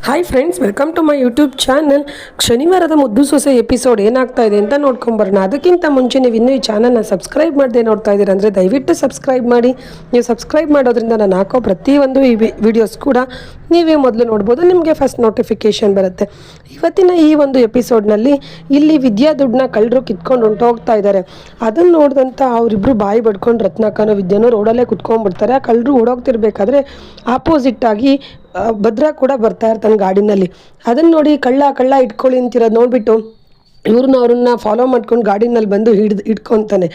Hi friends, welcome to my YouTube channel. ಶನಿವಾರದ Muddu Sose episode ಏನಾಗ್ತಾ ಇದೆ ಅಂತ ನೋಡ್ಕೊಂಬರೋಣ. ಅದಕ್ಕಿಂತ ಮುಂಚೆ ನೀವು ಇನ್ನೂ ಈ ಚಾನಲ್ನ ಸಬ್ಸ್ಕ್ರೈಬ್ ಮಾಡದೆ ನೋಡ್ತಾ ಇದ್ದೀರಾ ಅಂದರೆ ದಯವಿಟ್ಟು ಸಬ್ಸ್ಕ್ರೈಬ್ ಮಾಡಿ. ನೀವು ಸಬ್ಸ್ಕ್ರೈಬ್ ಮಾಡೋದ್ರಿಂದ ನಾನು ಹಾಕೋ ಪ್ರತಿಯೊಂದು ಈ ವಿಡಿಯೋಸ್ ಕೂಡ ನೀವೇ ಮೊದಲು ನೋಡ್ಬೋದು, ನಿಮಗೆ ಫಸ್ಟ್ ನೋಟಿಫಿಕೇಷನ್ ಬರುತ್ತೆ. ಇವತ್ತಿನ ಈ ಒಂದು ಎಪಿಸೋಡ್ನಲ್ಲಿ ಇಲ್ಲಿ ವಿದ್ಯಾ ದುಡ್ಡನ್ನ ಕಳ್ಳರು ಕಿತ್ಕೊಂಡು ಹೊಂಟೋಗ್ತಾ ಇದ್ದಾರೆ. ಅದನ್ನು ನೋಡಿದಂಥ ಅವರಿಬ್ಬರು ಬಾಯಿ ಬಡ್ಕೊಂಡು ರತ್ನಾಕನೋ ವಿದ್ಯಾನೋ ರೋಡಲ್ಲೇ ಕುತ್ಕೊಂಡ್ಬಿಡ್ತಾರೆ. ಆ ಕಳ್ಳರು ಓಡೋಗ್ತಿರ್ಬೇಕಾದ್ರೆ ಆಪೋಸಿಟ್ ಆಗಿ ಭದ್ರಾ ಕೂಡ ಬರ್ತಾ ಇರ್ತಾನೆ ಗಾಡಿನಲ್ಲಿ. ಅದನ್ನು ನೋಡಿ ಕಳ್ಳ ಇಟ್ಕೊಳ್ಳಿ ಅಂತಿರೋದು ನೋಡಿಬಿಟ್ಟು ಅವ್ರನ್ನ ಫಾಲೋ ಮಾಡ್ಕೊಂಡು ಗಾಡಿನಲ್ಲಿ ಬಂದು ಇಟ್ಕೊತಾನೆ.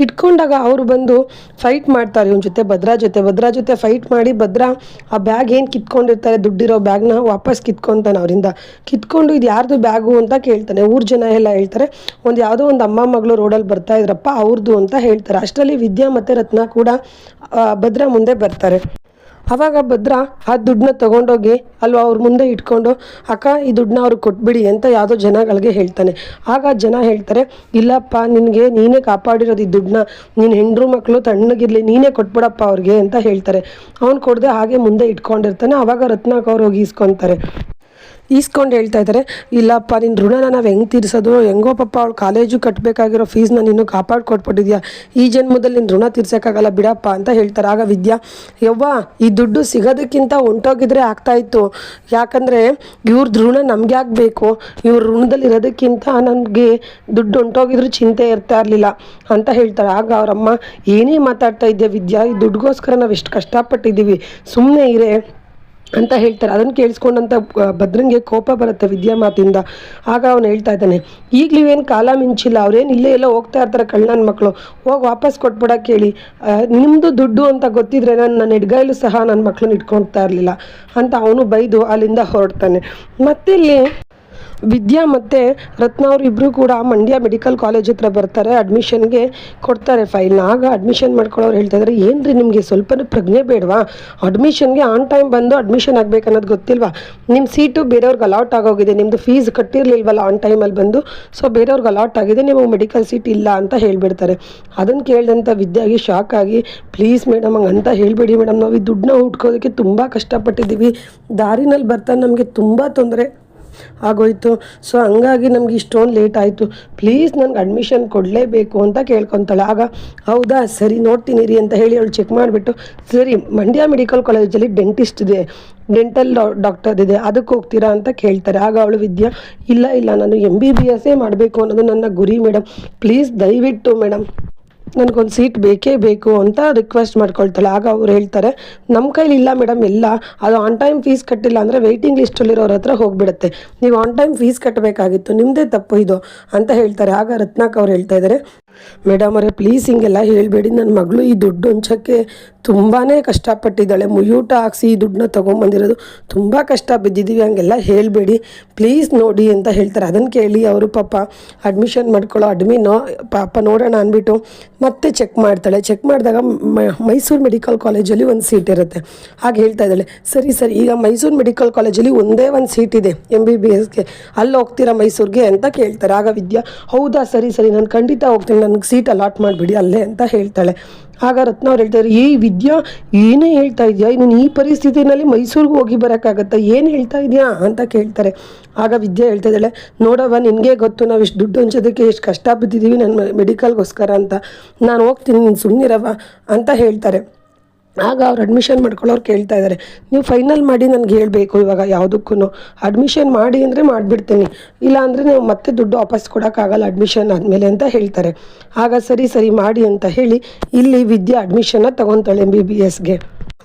ಇಟ್ಕೊಂಡಾಗ ಅವರು ಬಂದು ಫೈಟ್ ಮಾಡ್ತಾರೆ ಇವನ ಜೊತೆ, ಭದ್ರಾ ಜೊತೆ ಫೈಟ್ ಮಾಡಿ ಭದ್ರಾ ಆ ಬ್ಯಾಗ್ ಏನು ಕಿತ್ಕೊಂಡಿರ್ತಾರೆ ದುಡ್ಡಿರೋ ಬ್ಯಾಗ್ನ ವಾಪಸ್ ಕಿತ್ಕೊತಾನೆ. ಅವರಿಂದ ಕಿತ್ಕೊಂಡು ಇದು ಯಾರ್ದು ಬ್ಯಾಗು ಅಂತ ಕೇಳ್ತಾನೆ. ಊರ ಜನ ಎಲ್ಲ ಹೇಳ್ತಾರೆ ಯಾವುದೋ ಒಂದು ಅಮ್ಮ ಮಗಳು ರೋಡಲ್ಲಿ ಬರ್ತಾ ಇದ್ರಪ್ಪ ಅವ್ರದ್ದು ಅಂತ ಹೇಳ್ತಾರೆ. ಅಷ್ಟರಲ್ಲಿ ವಿದ್ಯಾ ಮತ್ತು ರತ್ನ ಕೂಡ ಭದ್ರಾ ಮುಂದೆ ಬರ್ತಾರೆ. ಆವಾಗ ಭದ್ರಾ ಆ ದುಡ್ಡನ್ನ ತೊಗೊಂಡೋಗಿ ಅಲ್ವಾ ಅವ್ರ ಮುಂದೆ ಇಟ್ಕೊಂಡು, ಅಕ್ಕ ಈ ದುಡ್ಡನ್ನ ಅವ್ರಿಗೆ ಕೊಟ್ಬಿಡಿ ಅಂತ ಯಾವುದೋ ಜನಗಳಿಗೆ ಹೇಳ್ತಾನೆ. ಆಗ ಜನ ಹೇಳ್ತಾರೆ, ಇಲ್ಲಪ್ಪ ನೀನೇ ಕಾಪಾಡಿರೋದು ಈ ದುಡ್ಡನ್ನ, ನೀನು ಹೆಂಡ್ರು ಮಕ್ಕಳು ತಣ್ಣಗಿರಲಿ ನೀನೇ ಕೊಟ್ಬಿಡಪ್ಪ ಅವ್ರಿಗೆ ಅಂತ ಹೇಳ್ತಾರೆ. ಅವ್ನು ಕೊಡದೆ ಹಾಗೆ ಮುಂದೆ ಇಟ್ಕೊಂಡಿರ್ತಾನೆ. ಆವಾಗ ರತ್ನಾಕ ಅವ್ರು ಹೋಗಿ ಈಸ್ಕೊಂಡು ಹೇಳ್ತಾ ಇದ್ದಾರೆ, ಇಲ್ಲಪ್ಪ ನಿನ್ನ ಋಣನ ನಾವು ಹೆಂಗೆ ತೀರಿಸೋದು, ಹೆಂಗೋ ಪಾಪ ಅವಳು ಕಾಲೇಜು ಕಟ್ಟಬೇಕಾಗಿರೋ ಫೀಸ್ನ ನೀನು ಕಾಪಾಡ್ಕೊಟ್ಬಿಟ್ಟಿದ್ಯಾ, ಈ ಜನ್ಮದಲ್ಲಿ ನಿನ್ನ ಋಣ ತೀರ್ಸೋಕ್ಕಾಗಲ್ಲ ಬಿಡಪ್ಪ ಅಂತ ಹೇಳ್ತಾರೆ. ಆಗ ವಿದ್ಯಾ, ಯವ್ವ ಈ ದುಡ್ಡು ಸಿಗೋದಕ್ಕಿಂತ ಹೊಂಟೋಗಿದ್ರೆ ಆಗ್ತಾಯಿತ್ತು, ಯಾಕಂದರೆ ಇವ್ರದ್ದು ಋಣ ನಮಗೆ ಆಗಬೇಕು, ಇವ್ರ ಋಣದಲ್ಲಿ ಇರೋದಕ್ಕಿಂತ ನನಗೆ ದುಡ್ಡು ಹೊಂಟೋಗಿದ್ರು ಚಿಂತೆ ಇರ್ತಾ ಇರಲಿಲ್ಲ ಅಂತ ಹೇಳ್ತಾರೆ. ಆಗ ಅವರಮ್ಮ, ಏನೇ ಮಾತಾಡ್ತಾ ಇದ್ದೆ ವಿದ್ಯಾ, ಈ ದುಡ್ಡುಗೋಸ್ಕರ ನಾವು ಎಷ್ಟು ಕಷ್ಟಪಟ್ಟಿದ್ದೀವಿ, ಸುಮ್ಮನೆ ಇರೇ ಅಂತ ಹೇಳ್ತಾರೆ. ಅದನ್ನು ಕೇಳಿಸ್ಕೊಂಡಂಥ ಭದ್ರಂಗೆ ಕೋಪ ಬರುತ್ತೆ ವಿದ್ಯಾ ಮಾತಿಂದ. ಆಗ ಅವನು ಹೇಳ್ತಾ ಇದ್ದಾನೆ, ಈಗಲೂ ಏನು ಕಾಲ ಮಿಂಚಿಲ್ಲ, ಅವ್ರೇನು ಇಲ್ಲೇ ಎಲ್ಲ ಹೋಗ್ತಾ ಇರ್ತಾರೆ ಕಳ್ಳನ ಮಕ್ಕಳು, ಹೋಗಿ ವಾಪಸ್ ಕೊಟ್ಬಿಡಕ್ಕೆ ಹೇಳಿ, ನಿಮ್ಮದು ದುಡ್ಡು ಅಂತ ಗೊತ್ತಿದ್ರೆ ನನ್ನ ಎಡ್ಗೈಲು ಸಹ ನನ್ನ ಮಕ್ಕಳನ್ನ ಇಟ್ಕೊಳ್ತಾ ಇರಲಿಲ್ಲ ಅಂತ ಅವನು ಬೈದು ಅಲ್ಲಿಂದ ಹೊರಡ್ತಾನೆ. ಮತ್ತಿಲ್ಲಿ ವಿದ್ಯಾ ಮತ್ತು ರತ್ನ ಅವರು ಇಬ್ಬರು ಕೂಡ ಮಂಡ್ಯ ಮೆಡಿಕಲ್ ಕಾಲೇಜ್ ಹತ್ರ ಬರ್ತಾರೆ, ಅಡ್ಮಿಷನ್ಗೆ ಕೊಡ್ತಾರೆ ಫೈಲ್ನ. ಆಗ ಅಡ್ಮಿಷನ್ ಮಾಡ್ಕೊಳ್ಳೋರು ಹೇಳ್ತಾ ಇದ್ದಾರೆ, ಏನು ರೀ ನಿಮಗೆ ಸ್ವಲ್ಪನೂ ಪ್ರಜ್ಞೆ ಬೇಡವಾ, ಅಡ್ಮಿಷನ್ಗೆ ಆನ್ ಟೈಮ್ ಬಂದು ಅಡ್ಮಿಷನ್ ಆಗಬೇಕು ಅನ್ನೋದು ಗೊತ್ತಿಲ್ವಾ, ನಿಮ್ಮ ಸೀಟು ಬೇರೆಯವ್ರಿಗೆ ಅಲಾಟ್ ಆಗೋಗಿದೆ, ನಿಮ್ಮದು ಫೀಸ್ ಕಟ್ಟಿರಲಿಲ್ವಲ್ಲ ಆನ್ ಟೈಮಲ್ಲಿ ಬಂದು, ಸೊ ಬೇರೆಯವ್ರಿಗೆ ಅಲಾಟ್ ಆಗಿದೆ, ನಿಮಗೆ ಮೆಡಿಕಲ್ ಸೀಟ್ ಇಲ್ಲ ಅಂತ ಹೇಳಿಬಿಡ್ತಾರೆ. ಅದನ್ನು ಕೇಳಿದಂಥ ವಿದ್ಯಾಗಿ ಶಾಕ್ ಆಗಿ, ಪ್ಲೀಸ್ ಮೇಡಮ್ ಹಂಗಂತ ಹೇಳಬೇಡಿ ಮೇಡಮ್, ನಾವು ಈ ದುಡ್ಡನ್ನ ಹುಡ್ಕೋದಕ್ಕೆ ತುಂಬ ಕಷ್ಟಪಟ್ಟಿದ್ದೀವಿ, ದಾರಿನಲ್ಲಿ ಬರ್ತಾ ನಮಗೆ ತುಂಬ ತೊಂದರೆ ಆಗೋಯ್ತು, ಸೊ ಹಂಗಾಗಿ ನಮ್ಗೆ ಇಷ್ಟೊಂದು ಲೇಟ್ ಆಯಿತು, ಪ್ಲೀಸ್ ನನಗೆ ಅಡ್ಮಿಷನ್ ಕೊಡಲೇಬೇಕು ಅಂತ ಕೇಳ್ಕೊತಾಳೆ. ಆಗ ಹೌದಾ ಸರಿ ನೋಡ್ತೀನಿ ರೀ ಅಂತ ಹೇಳಿ ಅವಳು ಚೆಕ್ ಮಾಡಿಬಿಟ್ಟು, ಸರಿ ಮಂಡ್ಯ ಮೆಡಿಕಲ್ ಕಾಲೇಜಲ್ಲಿ ಡೆಂಟಿಸ್ಟ್ ಇದೆ, ಡೆಂಟಲ್ ಡಾಕ್ಟರ್ ಇದೆ, ಅದಕ್ಕೆ ಹೋಗ್ತೀರಾ ಅಂತ ಕೇಳ್ತಾರೆ. ಆಗ ಅವಳು ವಿದ್ಯಾ, ಇಲ್ಲ ನಾನು MBBS ಮಾಡಬೇಕು ಅನ್ನೋದು ನನ್ನ ಗುರಿ ಮೇಡಮ್, ಪ್ಲೀಸ್ ದಯವಿಟ್ಟು ಮೇಡಮ್ ನನಗೊಂದು ಸೀಟ್ ಬೇಕೇ ಬೇಕು ಅಂತ ರಿಕ್ವೆಸ್ಟ್ ಮಾಡ್ಕೊಳ್ತಾಳೆ. ಆಗ ಅವ್ರು ಹೇಳ್ತಾರೆ, ನಮ್ಮ ಕೈಲಿ ಇಲ್ಲ ಮೇಡಮ್, ಎಲ್ಲ ಅದು ಆನ್ ಟೈಮ್ ಫೀಸ್ ಕಟ್ಟಿಲ್ಲ ಅಂದರೆ ವೆಯ್ಟಿಂಗ್ ಲಿಸ್ಟಲ್ಲಿರೋರ ಹತ್ರ ಹೋಗಿಬಿಡುತ್ತೆ, ನೀವು ಆನ್ ಟೈಮ್ ಫೀಸ್ ಕಟ್ಟಬೇಕಾಗಿತ್ತು, ನಿಮ್ಮದೇ ತಪ್ಪು ಇದು ಅಂತ ಹೇಳ್ತಾರೆ. ಆಗ ರತ್ನಾಕ್ ಅವ್ರು ಹೇಳ್ತಾ ಇದ್ದಾರೆ, ಮೇಡಮ್ ಅವರೇ ಪ್ಲೀಸ್ ಹಿಂಗೆಲ್ಲ ಹೇಳಬೇಡಿ, ನನ್ನ ಮಗಳು ಈ ದುಡ್ಡು ಹೊಂಚೋಕ್ಕೆ ತುಂಬಾ ಕಷ್ಟಪಟ್ಟಿದ್ದಾಳೆ, ಮುಯ್ಯೂಟ ಹಾಕ್ಸಿ ಈ ದುಡ್ಡನ್ನ ತೊಗೊಂಬಂದಿರೋದು, ತುಂಬ ಕಷ್ಟ ಬಿದ್ದಿದ್ದೀವಿ, ಹಂಗೆಲ್ಲ ಹೇಳಬೇಡಿ ಪ್ಲೀಸ್ ನೋಡಿ ಅಂತ ಹೇಳ್ತಾರೆ. ಅದನ್ನು ಕೇಳಿ ಅವರು ಪಾಪ ಅಡ್ಮಿಷನ್ ಮಾಡ್ಕೊಳ್ಳೋ ಅಡ್ಮಿನೋ ಪಾಪ ನೋಡೋಣ ಅಂದ್ಬಿಟ್ಟು ಮತ್ತೆ ಚೆಕ್ ಮಾಡ್ತಾಳೆ. ಚೆಕ್ ಮಾಡಿದಾಗ ಮೈಸೂರು ಮೆಡಿಕಲ್ ಕಾಲೇಜಲ್ಲಿ ಒಂದು ಸೀಟ್ ಇರುತ್ತೆ. ಹಾಗೆ ಹೇಳ್ತಾ ಇದ್ದಾಳೆ, ಸರಿ ಈಗ ಮೈಸೂರು ಮೆಡಿಕಲ್ ಕಾಲೇಜಲ್ಲಿ ಒಂದೇ ಒಂದು ಸೀಟ್ ಇದೆ MBBSಗೆ, ಅಲ್ಲಿ ಹೋಗ್ತೀರಾ ಮೈಸೂರಿಗೆ ಅಂತ ಕೇಳ್ತಾರೆ. ಆಗ ವಿದ್ಯಾ, ಹೌದಾ ಸರಿ ನಾನು ಖಂಡಿತ ಹೋಗ್ತೀನಿ, ನನಗೆ ಸೀಟ್ ಅಲಾಟ್ ಮಾಡಿಬಿಡಿ ಅಲ್ಲೇ ಅಂತ ಹೇಳ್ತಾಳೆ. ಆಗ ರತ್ನ ಅವ್ರು ಹೇಳ್ತಾರೆ, ವಿದ್ಯಾ ಏನೇ ಹೇಳ್ತಾ ಇದೆಯಾ, ಇನ್ನು ಈ ಪರಿಸ್ಥಿತಿನಲ್ಲಿ ಮೈಸೂರಿಗೆ ಹೋಗಿ ಬರೋಕ್ಕಾಗತ್ತಾ, ಏನು ಹೇಳ್ತಾ ಇದೆಯಾ ಅಂತ ಕೇಳ್ತಾರೆ. ಆಗ ವಿದ್ಯಾ ಹೇಳ್ತಾ ಇದ್ದಾಳೆ, ನೋಡವ್ವ ನಿನಗೆ ಗೊತ್ತು ನಾವು ಇಷ್ಟು ದುಡ್ಡು ಹಂಚೋದಕ್ಕೆ ಎಷ್ಟು ಕಷ್ಟ ಬಿದ್ದಿದ್ದೀವಿ ನನ್ನ ಮೆಡಿಕಲ್ಗೋಸ್ಕರ ಅಂತ, ನಾನು ಹೋಗ್ತೀನಿ ನೀನು ಸುಮ್ಮನಿರವ್ವ ಅಂತ ಹೇಳ್ತಾರೆ. ಆಗ ಅವ್ರು ಅಡ್ಮಿಷನ್ ಮಾಡ್ಕೊಳ್ಳೋರು ಕೇಳ್ತಾ ಇದ್ದಾರೆ, ನೀವು ಫೈನಲ್ ಮಾಡಿ ನನಗೆ ಹೇಳಬೇಕು ಇವಾಗ ಯಾವುದಕ್ಕೂ, ಅಡ್ಮಿಷನ್ ಮಾಡಿ ಅಂದರೆ ಮಾಡಿಬಿಡ್ತೀನಿ, ಇಲ್ಲ ಅಂದರೆ ನೀವು ಮತ್ತೆ ದುಡ್ಡು ವಾಪಸ್ ಕೊಡೋಕ್ಕಾಗಲ್ಲ ಅಡ್ಮಿಷನ್ ಆದಮೇಲೆ ಅಂತ ಹೇಳ್ತಾರೆ. ಆಗ ಸರಿ ಮಾಡಿ ಅಂತ ಹೇಳಿ ಇಲ್ಲಿ ವಿದ್ಯಾ ಅಡ್ಮಿಷನ್ನ ತೊಗೊತಾಳೆ MBBSಗೆ.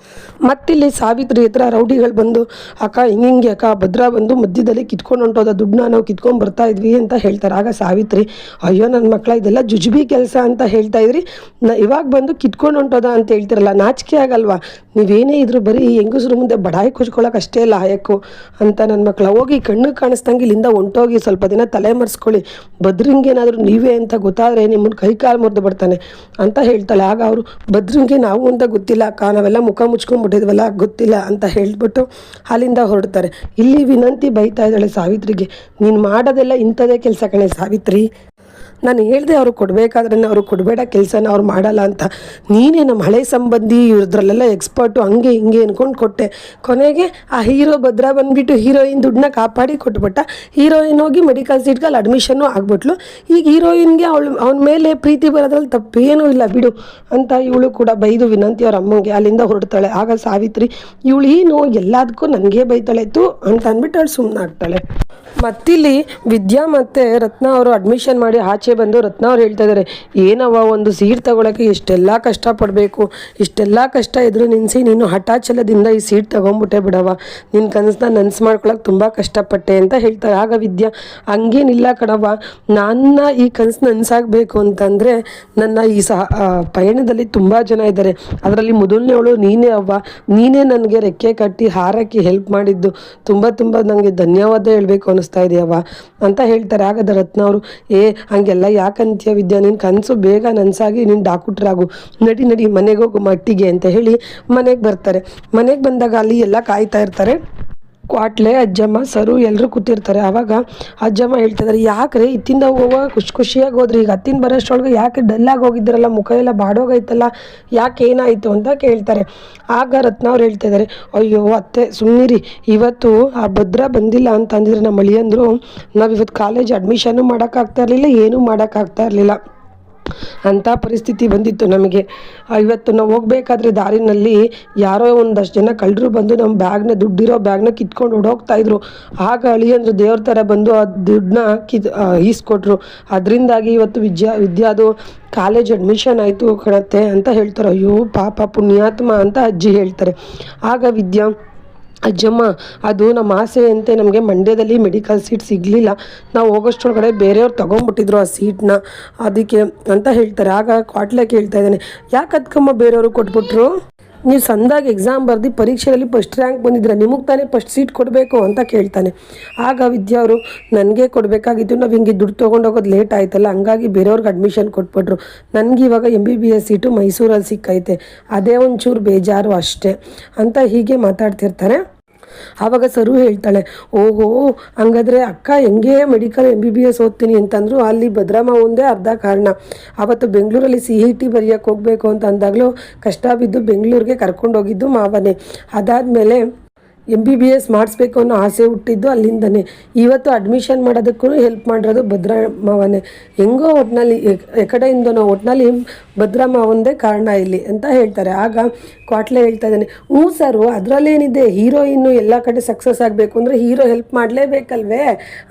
ಮತ್ತಿಲ್ಲಿ ಸಾವಿತ್ರಿ ಹತ್ರ ರೌಡಿಗಳು ಬಂದು, ಅಕ್ಕ ಹಿಂಗೆ ಅಕ್ಕ ಭದ್ರಾ ಬಂದು ಮಧ್ಯದಲ್ಲಿ ಕಿತ್ಕೊಂಡು ಹೊಂಟೋದ ದುಡ್ಡನ್ನ ನಾವು ಕಿತ್ಕೊಂಡು ಬರ್ತಾ ಇದ್ವಿ ಅಂತ ಹೇಳ್ತಾರೆ. ಆಗ ಸಾವಿತ್ರಿ, ಅಯ್ಯೋ ನನ್ನ ಮಕ್ಕಳ ಇದೆಲ್ಲ ಜುಜುಬಿ ಕೆಲಸ ಅಂತ ಹೇಳ್ತಾ ಇದ್ರಿ, ಇವಾಗ ಬಂದು ಕಿತ್ಕೊಂಡು ಹೊಂಟೋದ ಅಂತ ಹೇಳ್ತಿರಲ್ಲ, ನಾಚಿಕೆ ಆಗಲ್ವಾ, ನೀವೇನೇ ಇದ್ರು ಬರೀ ಹೆಂಗಸ್ರು ಮುಂದೆ ಬಡಾಯಿ ಕುಚ್ಕೊಳ್ಳೋಕೆ ಅಷ್ಟೇ ಲಾಯಕ್ಕು ಅಂತ ನನ್ನ ಮಕ್ಕಳ, ಹೋಗಿ ಕಣ್ಣು ಕಾಣಿಸ್ದಂಗೆ ಇಲ್ಲಿಂದ ಹೊಂಟೋಗಿ ಸ್ವಲ್ಪ ದಿನ ತಲೆ ಮರೆಸ್ಕೊಳ್ಳಿ, ಭದ್ರಂಗೇನಾದರೂ ನೀವೇ ಅಂತ ಗೊತ್ತಾದರೆ ನಿಮ್ಮನ್ನು ಕೈ ಕಾಲು ಮುರಿದು ಬಿಡ್ತಾನೆ ಅಂತ ಹೇಳ್ತಾಳೆ. ಆಗ ಅವರು, ಭದ್ರಂಗೆ ನಾವು ಅಂತ ಗೊತ್ತಿಲ್ಲ ಅಕ್ಕ, ನಾವೆಲ್ಲ ಮುಖ ಮುಚ್ಕೊಂಡ್ಬಿಟ್ಟಿದ್ವಲ್ಲ ಗೊತ್ತಿಲ್ಲ ಅಂತ ಹೇಳ್ಬಿಟ್ಟು ಅಲ್ಲಿಂದ ಹೊರಡ್ತಾರೆ. ಇಲ್ಲಿ ವಿನಂತಿ ಬೈತಾ ಇದ್ದಾಳೆ ಸಾವಿತ್ರಿಗೆ, ನೀನು ಮಾಡೋದೆಲ್ಲ ಇಂಥದೇ ಕೆಲಸ ಕಣೆ ಸಾವಿತ್ರಿ, ನಾನು ಹೇಳಿದೆ ಅವರು ಕೊಡಬೇಕಾದ್ರೆ ಅವರು ಕೊಡಬೇಡ ಕೆಲಸನ ಅವ್ರು ಮಾಡಲ್ಲ ಅಂತ. ನೀನೇ ನಮ್ಮ ಹಳೆ ಸಂಬಂಧಿ ಇದ್ರಲ್ಲೆಲ್ಲ ಎಕ್ಸ್ಪರ್ಟು ಹಂಗೆ ಹಿಂಗೆ ಅಂದ್ಕೊಂಡು ಕೊಟ್ಟೆ. ಕೊನೆಗೆ ಆ ಹೀರೋ ಭದ್ರಾ ಬಂದುಬಿಟ್ಟು ಹೀರೋಯಿನ್ ದುಡ್ಡನ್ನ ಕಾಪಾಡಿ ಕೊಟ್ಬಿಟ್ಟ. ಹೀರೋಯಿನ್ ಹೋಗಿ ಮೆಡಿಕಲ್ ಸೀಟ್ಗಲ್ಲಿ ಅಡ್ಮಿಷನ್ನು ಆಗ್ಬಿಟ್ಲು. ಈಗ ಹೀರೋಯಿನ್ಗೆ ಅವನ ಮೇಲೆ ಪ್ರೀತಿ ಬರೋದ್ರಲ್ಲಿ ತಪ್ಪೇನೂ ಇಲ್ಲ ಬಿಡು ಅಂತ ಇವಳು ಕೂಡ ಬೈದು ವಿನಂತಿ ಅವ್ರ ಅಮ್ಮಂಗೆ ಅಲ್ಲಿಂದ ಹೊರಡ್ತಾಳೆ. ಆಗ ಸಾವಿತ್ರಿ ಇವಳು ಏನು ಎಲ್ಲದಕ್ಕೂ ನನಗೆ ಬೈತಾಳೆ ತು ಅಂತ ಅಂದ್ಬಿಟ್ಟು ಅವಳು ಸುಮ್ಮನೆ ಆಗ್ತಾಳೆ. ಮತ್ತಿಲ್ಲಿ ವಿದ್ಯಾ ಮತ್ತು ರತ್ನ ಅವರು ಅಡ್ಮಿಷನ್ ಮಾಡಿ ಆಚೆ ಬಂದು ರತ್ನ ಅವ್ರು ಹೇಳ್ತಾ ಇದ್ದಾರೆ, ಏನವ್ವ ಒಂದು ಸೀಟ್ ತೊಗೊಳಕ್ಕೆ ಎಷ್ಟೆಲ್ಲ ಕಷ್ಟಪಡಬೇಕು, ಇಷ್ಟೆಲ್ಲ ಕಷ್ಟ ಎದುರು ನಿಲ್ಲಿಸಿ ನೀನು ಹಠಾಚಲದಿಂದ ಈ ಸೀಟ್ ತೊಗೊಂಬಿಟ್ಟೆ ಬಿಡವ, ನಿನ್ನ ಕನಸನ್ನ ನನಸು ಮಾಡ್ಕೊಳಕ್ಕೆ ತುಂಬ ಕಷ್ಟಪಟ್ಟೆ ಅಂತ ಹೇಳ್ತಾರೆ. ಆಗ ವಿದ್ಯಾ ಹಂಗೇನಿಲ್ಲ ಕಣವ್ವ, ನನ್ನ ಈ ಕನಸು ನನಸಾಗಬೇಕು ಅಂತಂದರೆ ನನ್ನ ಈ ಪಯಣದಲ್ಲಿ ತುಂಬ ಜನ ಇದ್ದಾರೆ, ಅದರಲ್ಲಿ ಮೊದಲನೇವಳು ನೀನೇ ಅವ್ವ, ನೀನೇ ನನಗೆ ರೆಕ್ಕೆ ಕಟ್ಟಿ ಹಾರಕ್ಕೆ ಹೆಲ್ಪ್ ಮಾಡಿದ್ದು, ತುಂಬ ನನಗೆ ಧನ್ಯವಾದ ಹೇಳಬೇಕು ಅನ್ನಿಸ್ತಾ ಇದೆಯವ್ವ ಅಂತ ಹೇಳ್ತಾರೆ. ಆಗದ ರತ್ನ ಅವರು ಹಂಗೆಲ್ಲ ಯಾಕಂತೀಯ ವಿದ್ಯಾ, ನಿನ್ನ ಕನಸು ಬೇಗ ನನಸಾಗಿ ನೀನು ಡಾಕ್ಟ್ರಾಗು, ನಡಿ ಮನೆಗೆ ಹೋಗು ಮಟ್ಟಿಗೆ ಅಂತ ಹೇಳಿ ಮನೆಗೆ ಬರ್ತಾರೆ. ಮನೆಗೆ ಬಂದಾಗ ಅಲ್ಲಿ ಎಲ್ಲ ಕಾಯ್ತಾ ಇರ್ತಾರೆ. ಕ್ವಾಟ್ಲೆ ಅಜ್ಜಮ್ಮ ಸರು ಎಲ್ಲರೂ ಕೂತಿರ್ತಾರೆ. ಆವಾಗ ಅಜ್ಜಮ್ಮ ಹೇಳ್ತಿದ್ದಾರೆ, ಯಾಕ್ರೆ ಇತ್ತಿಂದ ಹೋಗುವಾಗ ಖುಷಿಯಾಗಿ ಹೋದ್ರಿ, ಈಗ ಹತ್ತಿನ ಬರೋಷ್ಟೊಳಗೆ ಯಾಕೆ ಡಲ್ಲಾಗಿ ಹೋಗಿದ್ರಲ್ಲ, ಮುಖ ಎಲ್ಲ ಬಾಡೋಗೈತಲ್ಲ, ಯಾಕೆ ಏನಾಯಿತು ಅಂತ ಕೇಳ್ತಾರೆ. ಆಗ ರತ್ನ ಅವ್ರು ಹೇಳ್ತಿದ್ದಾರೆ, ಅಯ್ಯೋ ಅತ್ತೆ ಸುಮ್ಮನಿರಿ, ಇವತ್ತು ಆ ಭದ್ರಾ ಬಂದಿಲ್ಲ ಅಂತ ಅಂದಿದ್ರೆ ನಮ್ಮ ಅಳಿಯಂದ್ರು ನಾವು ಇವತ್ತು ಕಾಲೇಜ್ ಅಡ್ಮಿಷನ್ನು ಮಾಡೋಕ್ಕಾಗ್ತಾ ಇರಲಿಲ್ಲ, ಏನೂ ಮಾಡೋಕ್ಕಾಗ್ತಾ ಇರಲಿಲ್ಲ, ಅಂಥ ಪರಿಸ್ಥಿತಿ ಬಂದಿತ್ತು ನಮಗೆ. ಇವತ್ತು ನಾವು ಹೋಗ್ಬೇಕಾದ್ರೆ ದಾರಿನಲ್ಲಿ ಯಾರೋ ಒಂದಷ್ಟು ಜನ ಕಳ್ಳರು ಬಂದು ನಮ್ಮ ದುಡ್ಡಿರೋ ಬ್ಯಾಗ್ನ ಕಿತ್ಕೊಂಡು ಹೊಡೋಗ್ತಾಯಿದ್ರು. ಆಗ ಅಳಿಯಂದ್ರು ದೇವ್ರ ಥರ ಬಂದು ಆ ದುಡ್ಡನ್ನ ಈಸ್ಕೊಟ್ರು. ಅದರಿಂದಾಗಿ ಇವತ್ತು ವಿದ್ಯಾದು ಕಾಲೇಜ್ ಅಡ್ಮಿಷನ್ ಆಯಿತು ಕಣತ್ತೆ ಅಂತ ಹೇಳ್ತಾರೆ. ಅಯ್ಯೋ ಪಾಪ ಪುಣ್ಯಾತ್ಮ ಅಂತ ಅಜ್ಜಿ ಹೇಳ್ತಾರೆ. ಆಗ ವಿದ್ಯಾ, ಅಜ್ಜಮ್ಮ ಅದು ನಮ್ಮ ಆಸೆಯಂತೆ ನಮಗೆ ಮಂಡ್ಯದಲ್ಲಿ ಮೆಡಿಕಲ್ ಸೀಟ್ ಸಿಗಲಿಲ್ಲ, ನಾವು ಹೋಗೋಷ್ಟೊಳಗಡೆ ಬೇರೆಯವ್ರು ತೊಗೊಂಡ್ಬಿಟ್ಟಿದ್ರು ಆ ಸೀಟ್ನ, ಅದಕ್ಕೆ ಅಂತ ಹೇಳ್ತಾರೆ. ಆಗ ಕ್ವಾಟ್ಲೆ ಕೇಳ್ತಾ ಇದ್ದಾನೆ, ಯಾಕೆ ಅದಕ್ಕಮ್ಮ ಬೇರೆಯವರು ಕೊಟ್ಬಿಟ್ರು, ನೀವು ಸಂದಾಗಿ ಎಕ್ಸಾಮ್ ಬರೆದು ಪರೀಕ್ಷೆಯಲ್ಲಿ ಫಸ್ಟ್ ರ್ಯಾಂಕ್ ಬಂದಿದ್ರೆ ನಿಮಗೆ ತಾನೇ ಫಸ್ಟ್ ಸೀಟ್ ಕೊಡಬೇಕು ಅಂತ ಕೇಳ್ತಾನೆ. ಆಗ ವಿದ್ಯಾ ಅವರು, ನನಗೆ ಕೊಡಬೇಕಾಗಿತ್ತು, ನಾವು ಹಿಂಗೆ ದುಡ್ಡು ತೊಗೊಂಡೋಗೋದು ಲೇಟ್ ಆಯ್ತಲ್ಲ, ಹಂಗಾಗಿ ಬೇರೆಯವ್ರಿಗೆ ಅಡ್ಮಿಷನ್ ಕೊಟ್ಬಿಟ್ರು, ನನಗೆ ಇವಾಗ MBBS ಸೀಟು ಮೈಸೂರಲ್ಲಿ ಸಿಕ್ಕೈತೆ, ಅದೇ ಒಂಚೂರು ಬೇಜಾರು ಅಷ್ಟೇ ಅಂತ ಹೀಗೆ ಮಾತಾಡ್ತಿರ್ತಾರೆ. ಆವಾಗ ಸರು ಹೇಳ್ತಾಳೆ, ಓಹೋ ಹಂಗಾದ್ರೆ ಅಕ್ಕ ಹೆಂಗೆ ಮೆಡಿಕಲ್ MBBS ಓದ್ತೀನಿ ಅಂತಂದ್ರು, ಅಲ್ಲಿ ಭದ್ರಮ್ಮ ಒಂದೇ ಅರ್ಧ ಕಾರಣ. ಆವತ್ತು ಬೆಂಗಳೂರಲ್ಲಿ CET ಬರೆಯೋಕ್ಕೆ ಹೋಗಬೇಕು ಅಂತ ಅಂದಾಗಲೂ ಕಷ್ಟ ಬಿದ್ದು ಬೆಂಗಳೂರಿಗೆ ಕರ್ಕೊಂಡೋಗಿದ್ದು ಮಾವನೇ. ಅದಾದಮೇಲೆ MBBS ಮಾಡಿಸ್ಬೇಕು ಅನ್ನೋ ಆಸೆ ಹುಟ್ಟಿದ್ದು ಅಲ್ಲಿಂದನೇ. ಇವತ್ತು ಅಡ್ಮಿಷನ್ ಮಾಡೋದಕ್ಕೂ ಹೆಲ್ಪ್ ಮಾಡಿರೋದು ಭದ್ರಮ್ಮವನೇ. ಹೆಂಗೋ ಒಟ್ಟಿನಲ್ಲಿ ಕಡೆಯಿಂದನೋ ಒಟ್ಟಿನಲ್ಲಿ ಭದ್ರಮ್ಮ ಒಂದೇ ಕಾರಣ ಇಲ್ಲಿ ಅಂತ ಹೇಳ್ತಾರೆ. ಆಗ ಕ್ವಾಟ್ಲೆ ಹೇಳ್ತಾ ಇದ್ದಾನೆ, ಸರು ಅದರಲ್ಲೇನಿದೆ, ಹೀರೋಯಿನ್ನು ಎಲ್ಲ ಕಡೆ ಸಕ್ಸಸ್ ಆಗಬೇಕು ಅಂದರೆ ಹೀರೋ ಹೆಲ್ಪ್ ಮಾಡಲೇಬೇಕಲ್ವೇ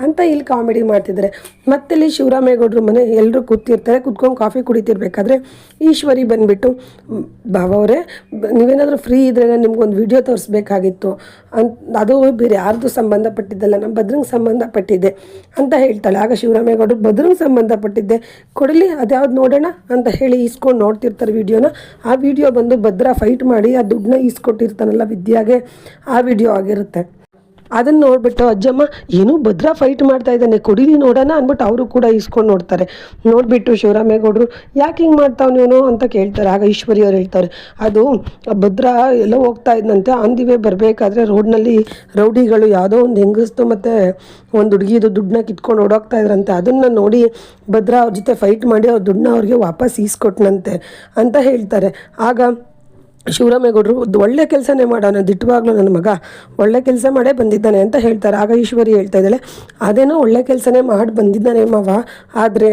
ಅಂತ ಇಲ್ಲಿ ಕಾಮಿಡಿ ಮಾಡ್ತಿದ್ದಾರೆ. ಮತ್ತಿಲ್ಲಿ ಶಿವರಾಮೇಗೌಡರು ಮನೆ ಎಲ್ಲರೂ ಕೂತಿರ್ತಾರೆ. ಕುತ್ಕೊಂಡು ಕಾಫಿ ಕುಡಿತಿರ್ಬೇಕಾದ್ರೆ ಈಶ್ವರಿ ಬಂದುಬಿಟ್ಟು, ಬಾವವರೇ ನೀವೇನಾದರೂ ಫ್ರೀ ಇದ್ದರೆ ನಿಮ್ಗೊಂದು ವಿಡಿಯೋ ತೋರಿಸ್ಬೇಕಾಗಿತ್ತು ಅದು ಬೇರೆ ಯಾರ್ದು ಸಂಬಂಧಪಟ್ಟಿದ್ದಲ್ಲ, ನಮ್ಮ ಭದ್ರಂಗೆ ಸಂಬಂಧಪಟ್ಟಿದ್ದೆ ಅಂತ ಹೇಳ್ತಾಳೆ. ಆಗ ಶಿವರಾಮೇಗೌಡರು, ಭದ್ರಂಗೆ ಸಂಬಂಧಪಟ್ಟಿದ್ದೆ ಕೊಡಲಿ, ಅದ್ಯಾವ್ದು ನೋಡೋಣ ಅಂತ ಹೇಳಿ ಈಸ್ಕೊಂಡು ನೋಡ್ತಿರ್ತಾರೆ ವಿಡಿಯೋನ. ಆ ವಿಡಿಯೋ ಬಂದು ಭದ್ರಾ ಫೈಟ್ ಮಾಡಿ ಆ ದುಡ್ಡನ್ನ ಈಸ್ಕೊಟ್ಟಿರ್ತಾನಲ್ಲ ವಿದ್ಯಾಗೆ, ಆ ವಿಡಿಯೋ ಆಗಿರುತ್ತೆ. ಅದನ್ನು ನೋಡಿಬಿಟ್ಟು ಅಜ್ಜಮ್ಮ, ಏನೂ ಭದ್ರಾ ಫೈಟ್ ಮಾಡ್ತಾ ಇದ್ದಾನೆ, ಕೊಡಿಲಿ ನೋಡೋಣ ಅಂದ್ಬಿಟ್ಟು ಅವರು ಕೂಡ ಈಸ್ಕೊಂಡು ನೋಡ್ತಾರೆ. ನೋಡಿಬಿಟ್ಟು ಶಿವರಾಮೇಗೌಡರು, ಯಾಕೆ ಹಿಂಗೆ ಮಾಡ್ತಾವ್ ನೀನು ಅಂತ ಕೇಳ್ತಾರೆ. ಆಗ ಈಶ್ವರಿ ಅವ್ರು ಹೇಳ್ತಾರೆ, ಅದು ಭದ್ರಾ ಎಲ್ಲೋ ಹೋಗ್ತಾ ಇದ್ದಂತೆ, ಆನ್ ದಿ ವೇ ಬರಬೇಕಾದ್ರೆ ರೋಡ್ನಲ್ಲಿ ರೌಡಿಗಳು ಯಾವುದೋ ಒಂದು ಹೆಂಗಸ್ತು ಮತ್ತು ಒಂದು ಹುಡುಗಿದು ದುಡ್ಡನ್ನ ಕಿತ್ಕೊಂಡು ಓಡೋಗ್ತಾ ಇದ್ರಂತೆ. ಅದನ್ನು ನೋಡಿ ಭದ್ರಾ ಅವ್ರ ಜೊತೆ ಫೈಟ್ ಮಾಡಿ ಅವ್ರ ದುಡ್ಡನ್ನ ಅವ್ರಿಗೆ ವಾಪಸ್ ಈಸ್ಕೊಟ್ನಂತೆ ಅಂತ ಹೇಳ್ತಾರೆ. ಆಗ ಶಿವರಾಮೇಗೌಡರು, ಒಳ್ಳೆ ಕೆಲಸನೇ ಮಾಡೋಣ, ದಿಟ್ಟವಾಗ್ಲೂ ನನ್ನ ಮಗ ಒಳ್ಳೆ ಕೆಲಸ ಮಾಡೇ ಬಂದಿದ್ದಾನೆ ಅಂತ ಹೇಳ್ತಾರೆ. ಆಗ ಈಶ್ವರಿ ಹೇಳ್ತಾ ಇದ್ದಾಳೆ, ಅದೇನೋ ಒಳ್ಳೆ ಕೆಲಸನೇ ಮಾಡಿ ಬಂದಿದ್ದಾನೆ ಮಾವ, ಆದರೆ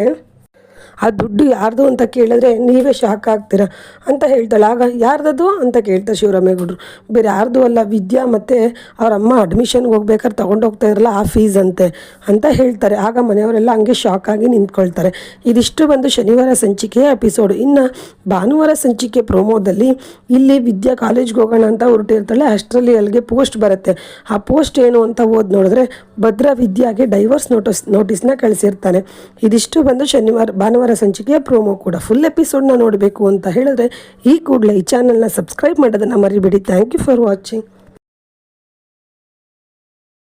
ಆ ದುಡ್ಡು ಯಾರ್ದು ಅಂತ ಕೇಳಿದ್ರೆ ನೀವೇ ಶಾಕ್ ಆಗ್ತೀರಾ ಅಂತ ಹೇಳ್ತಾಳೆ. ಆಗ ಯಾರ್ದದು ಅಂತ ಕೇಳ್ತಾರೆ ಶಿವರಾಮೇಗೌಡರು. ಬೇರೆ ಯಾರ್ದು ಅಲ್ಲ, ವಿದ್ಯಾ ಮತ್ತು ಅವ್ರ ಅಮ್ಮ ಅಡ್ಮಿಷನ್ಗೆ ಹೋಗ್ಬೇಕಾದ್ರೆ ತೊಗೊಂಡೋಗ್ತಾ ಇರಲ್ಲ ಆ ಫೀಸ್ ಅಂತೆ ಅಂತ ಹೇಳ್ತಾರೆ. ಆಗ ಮನೆಯವರೆಲ್ಲ ಹಂಗೆ ಶಾಕ್ ಆಗಿ ನಿಂತ್ಕೊಳ್ತಾರೆ. ಇದಿಷ್ಟು ಬಂದು ಶನಿವಾರ ಸಂಚಿಕೆಯ ಎಪಿಸೋಡು. ಇನ್ನು ಭಾನುವಾರ ಸಂಚಿಕೆ ಪ್ರೋಮೋದಲ್ಲಿ ಇಲ್ಲಿ ವಿದ್ಯಾ ಕಾಲೇಜ್ಗೆ ಹೋಗೋಣ ಅಂತ ಹೊರಟಿರ್ತಾಳೆ. ಅಷ್ಟರಲ್ಲಿ ಅಲ್ಲಿಗೆ ಪೋಸ್ಟ್ ಬರುತ್ತೆ. ಆ ಪೋಸ್ಟ್ ಏನು ಅಂತ ಓದಿ ನೋಡಿದ್ರೆ ಭದ್ರಾ ವಿದ್ಯಾಗೆ ಡೈವರ್ಸ್ ನೋಟಿಸ್ನ ಕಳಿಸಿರ್ತಾನೆ. ಇದಿಷ್ಟು ಬಂದು ಭಾನುವಾರ ಸಂಚಿಕೆಯ ಪ್ರೋಮೋ ಕೂಡ. ಫುಲ್ ಎಪಿಸೋಡ್ನ ನೋಡಬೇಕು ಅಂತ ಹೇಳಿದ್ರೆ ಈ ಕೂಡಲೇ ಈ ಚಾನಲ್ನ ಸಬ್ಸ್ಕ್ರೈಬ್ ಮಾಡೋದನ್ನು ಮರಿಬೇಡಿ. Thank you for watching.